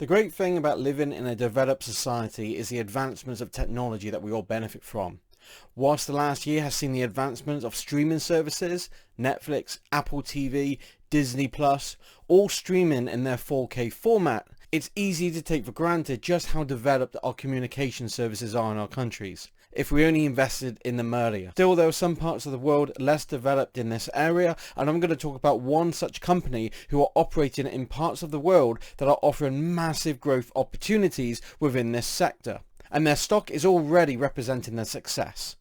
The great thing about living in a developed society is the advancements of technology that we all benefit from. Whilst the last year has seen the advancements of streaming services, Netflix, Apple TV, Disney Plus, all streaming in their 4K format, it's easy to take for granted just how developed our communication services are in our countries, if we only invested in them earlier. Still, there are some parts of the world less developed in this area, and I'm going to talk about one such company who are operating in parts of the world that are offering massive growth opportunities within this sector, and their stock is already representing their success.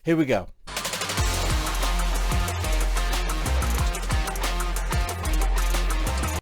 Here we go.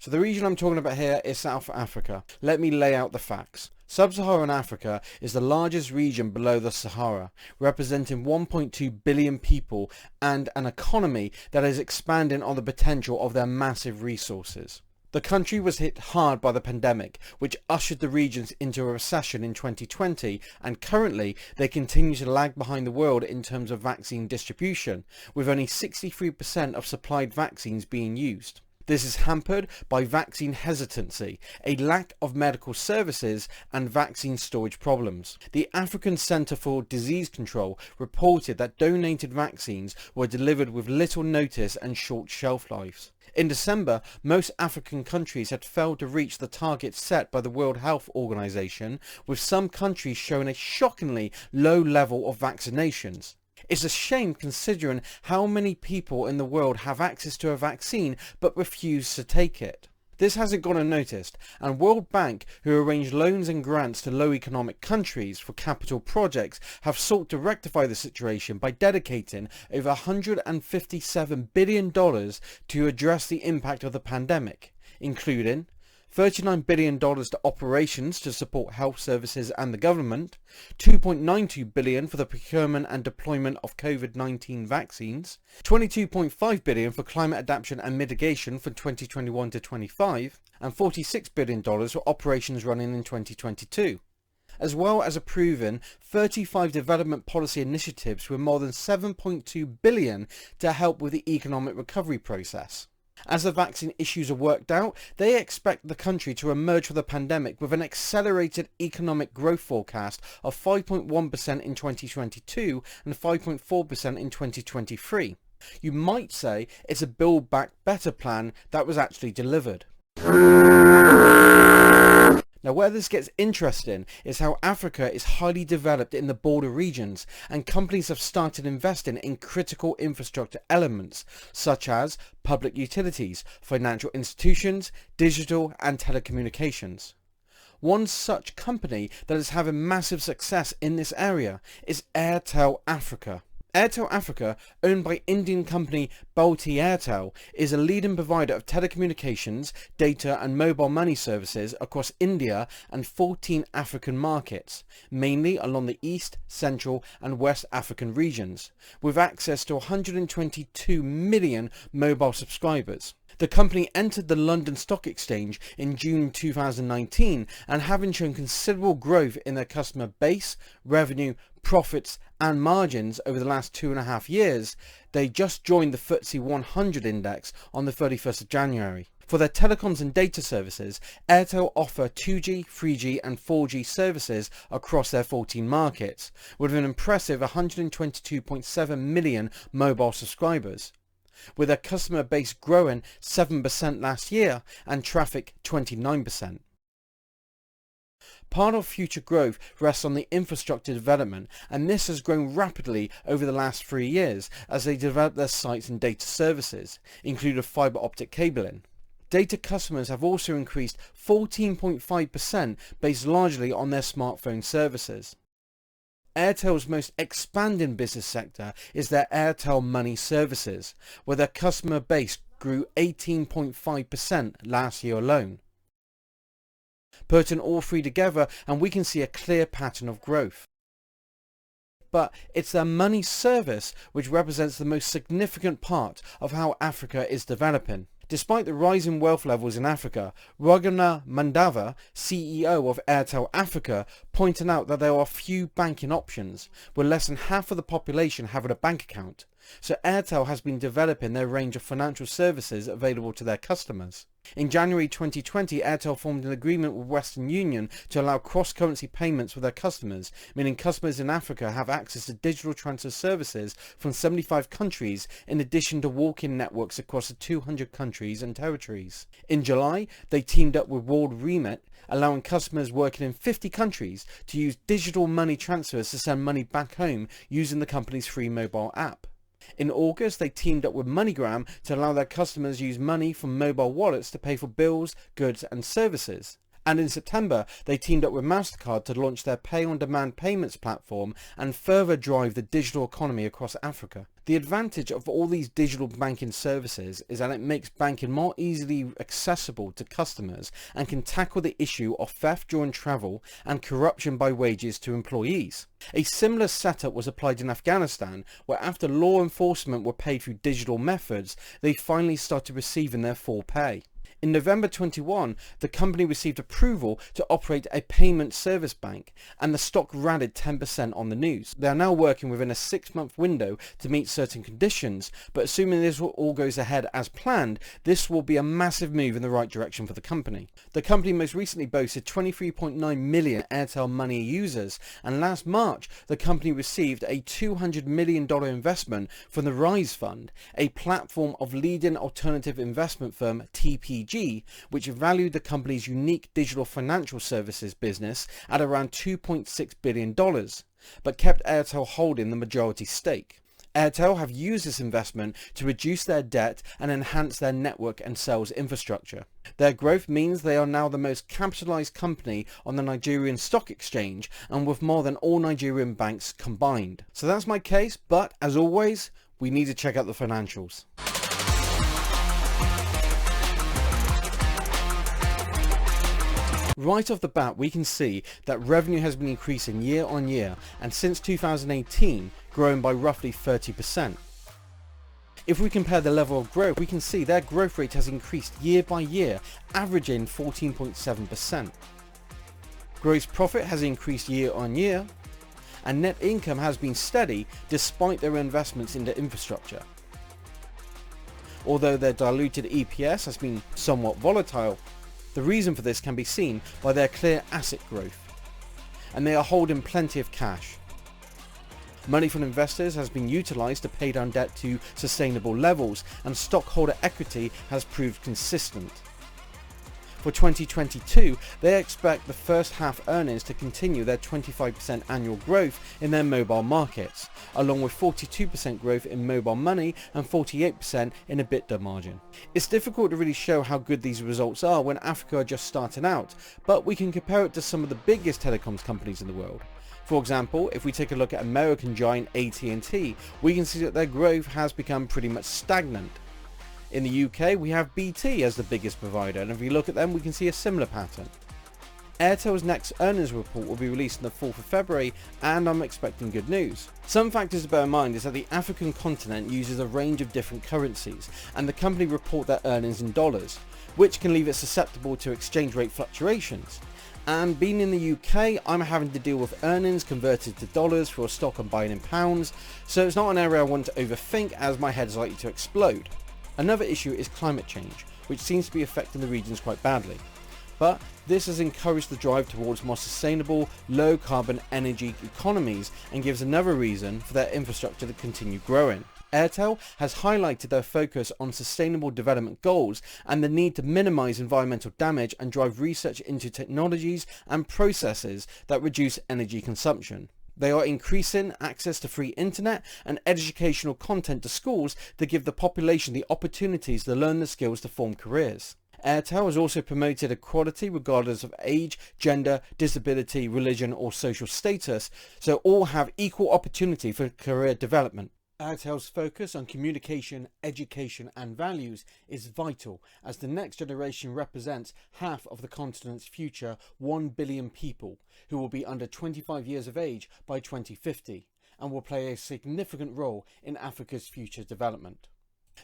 So the region I'm talking about here is South Africa. Let me lay out the facts. Sub-Saharan Africa is the largest region below the Sahara, representing 1.2 billion people and an economy that is expanding on the potential of their massive resources. The country was hit hard by the pandemic, which ushered the regions into a recession in 2020, and currently they continue to lag behind the world in terms of vaccine distribution, with only 63% of supplied vaccines being used. This is hampered by vaccine hesitancy, a lack of medical services, and vaccine storage problems. The African Centre for Disease Control reported that donated vaccines were delivered with little notice and short shelf lives. In December, most African countries had failed to reach the targets set by the World Health Organization, with some countries showing a shockingly low level of vaccinations. It's a shame considering how many people in the world have access to a vaccine but refuse to take it. This hasn't gone unnoticed, and World Bank, who arrange loans and grants to low economic countries for capital projects, have sought to rectify the situation by dedicating over $157 billion to address the impact of the pandemic, including $39 billion to operations to support health services and the government, $2.92 billion for the procurement and deployment of COVID-19 vaccines, $22.5 billion for climate adaptation and mitigation from 2021 to 25, and $46 billion for operations running in 2022. As well as approving 35 development policy initiatives with more than $7.2 billion to help with the economic recovery process. As the vaccine issues are worked out, they expect the country to emerge from the pandemic with an accelerated economic growth forecast of 5.1% in 2022 and 5.4% in 2023. You might say it's a Build Back Better plan that was actually delivered. Now, where this gets interesting is how Africa is highly developed in the border regions, and companies have started investing in critical infrastructure elements such as public utilities, financial institutions, digital and telecommunications. One such company that is having massive success in this area is Airtel Africa. Airtel Africa, owned by Indian company Bharti Airtel, is a leading provider of telecommunications, data and mobile money services across India and 14 African markets, mainly along the East, Central and West African regions, with access to 122 million mobile subscribers. The company entered the London Stock Exchange in June 2019, and having shown considerable growth in their customer base, revenue, profits and margins over the last 2.5 years, they just joined the FTSE 100 index on the 31st of January. For their telecoms and data services, Airtel offer 2G, 3G and 4G services across their 14 markets, with an impressive 122.7 million mobile subscribers, with their customer base growing 7% last year and traffic 29%. Part of future growth rests on the infrastructure development, and this has grown rapidly over the last 3 years as they develop their sites and data services, including fibre optic cabling. Data customers have also increased 14.5% based largely on their smartphone services. Airtel's most expanding business sector is their Airtel Money services, where their customer base grew 18.5% last year alone. Putting all three together and we can see a clear pattern of growth. But it's their money service which represents the most significant part of how Africa is developing. Despite the rising wealth levels in Africa, Raghunath Mandava, CEO of Airtel Africa, pointed out that there are few banking options, with less than half of the population having a bank account. So Airtel has been developing their range of financial services available to their customers. In January 2020, Airtel formed an agreement with Western Union to allow cross-currency payments with their customers, meaning customers in Africa have access to digital transfer services from 75 countries, in addition to walk-in networks across the 200 countries and territories. In July, they teamed up with World Remit, allowing customers working in 50 countries to use digital money transfers to send money back home using the company's free mobile app. In August, they teamed up with MoneyGram to allow their customers use money from mobile wallets to pay for bills, goods and services. And in September, they teamed up with MasterCard to launch their pay-on-demand payments platform and further drive the digital economy across Africa. The advantage of all these digital banking services is that it makes banking more easily accessible to customers and can tackle the issue of theft during travel and corruption by wages to employees. A similar setup was applied in Afghanistan, where after law enforcement were paid through digital methods, they finally started receiving their full pay. In November 21, the company received approval to operate a payment service bank, and the stock rallied 10% on the news. They are now working within a 6-month window to meet certain conditions, but assuming this all goes ahead as planned, this will be a massive move in the right direction for the company. The company most recently boasted 23.9 million Airtel Money users, and last March, the company received a $200 million investment from the Rise Fund, a platform of leading alternative investment firm TPG, which valued the company's unique digital financial services business at around $2.6 billion, but kept Airtel holding the majority stake. Airtel have used this investment to reduce their debt and enhance their network and sales infrastructure. Their growth means they are now the most capitalized company on the Nigerian stock exchange, and with more than all Nigerian banks combined. So that's my case, but as always, we need to check out the financials. Right off the bat, we can see that revenue has been increasing year on year, and since 2018 growing by roughly 30%. If we compare the level of growth, we can see their growth rate has increased year by year, averaging 14.7%. Gross profit has increased year on year, and net income has been steady despite their investments into infrastructure. Although their diluted EPS has been somewhat volatile, the reason for this can be seen by their clear asset growth, and they are holding plenty of cash. Money from investors has been utilised to pay down debt to sustainable levels, and stockholder equity has proved consistent. For 2022, they expect the first half earnings to continue their 25% annual growth in their mobile markets, along with 42% growth in mobile money and 48% in EBITDA margin. It's difficult to really show how good these results are when Africa are just starting out, but we can compare it to some of the biggest telecoms companies in the world. For example, if we take a look at American giant AT&T, we can see that their growth has become pretty much stagnant. In the UK, we have BT as the biggest provider, and if we look at them, we can see a similar pattern. Airtel's next earnings report will be released on the 4th of February, and I'm expecting good news. Some factors to bear in mind is that the African continent uses a range of different currencies, and the company report their earnings in dollars, which can leave it susceptible to exchange rate fluctuations. And being in the UK, I'm having to deal with earnings converted to dollars for a stock I'm buying in pounds, so it's not an area I want to overthink, as my head is likely to explode. Another issue is climate change, which seems to be affecting the regions quite badly. But this has encouraged the drive towards more sustainable, low carbon energy economies, and gives another reason for their infrastructure to continue growing. Airtel has highlighted their focus on sustainable development goals and the need to minimize environmental damage and drive research into technologies and processes that reduce energy consumption. They are increasing access to free internet and educational content to schools to give the population the opportunities to learn the skills to form careers. Airtel has also promoted equality regardless of age, gender, disability, religion or social status, so all have equal opportunity for career development. Airtel's focus on communication, education and values is vital, as the next generation represents half of the continent's future 1 billion people, who will be under 25 years of age by 2050 and will play a significant role in Africa's future development.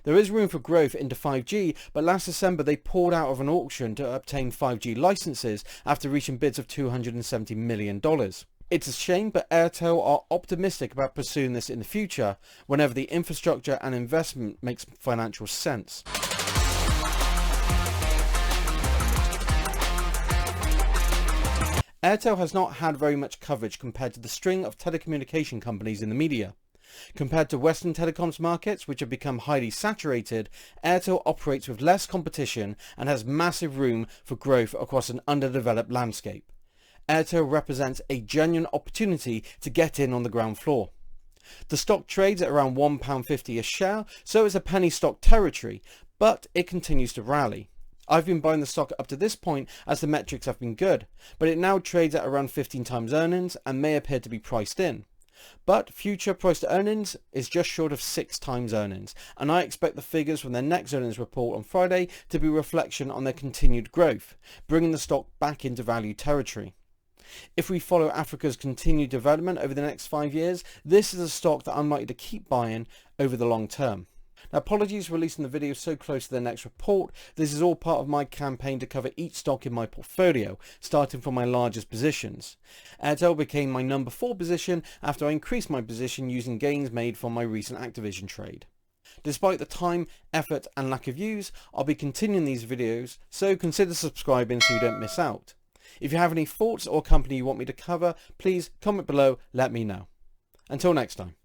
There is room for growth into 5G, but last December they pulled out of an auction to obtain 5G licenses after reaching bids of $270 million. It's a shame, but Airtel are optimistic about pursuing this in the future whenever the infrastructure and investment makes financial sense. Airtel has not had very much coverage compared to the string of telecommunication companies in the media. Compared to Western telecoms markets, which have become highly saturated, Airtel operates with less competition and has massive room for growth across an underdeveloped landscape. Airtel represents a genuine opportunity to get in on the ground floor. The stock trades at around £1.50 a share, so it's a penny stock territory, but it continues to rally. I've been buying the stock up to this point as the metrics have been good, but it now trades at around 15 times earnings and may appear to be priced in. But future price to earnings is just short of 6 times earnings, and I expect the figures from their next earnings report on Friday to be a reflection on their continued growth, bringing the stock back into value territory. If we follow Africa's continued development over the next 5 years, this is a stock that I'm likely to keep buying over the long term. Now, apologies for releasing the video so close to the next report. This is all part of my campaign to cover each stock in my portfolio, starting from my largest positions. Airtel became my number 4 position after I increased my position using gains made from my recent Activision trade. Despite the time, effort and lack of views, I'll be continuing these videos, so consider subscribing so you don't miss out. If you have any thoughts or company you want me to cover, please comment below, let me know. Until next time.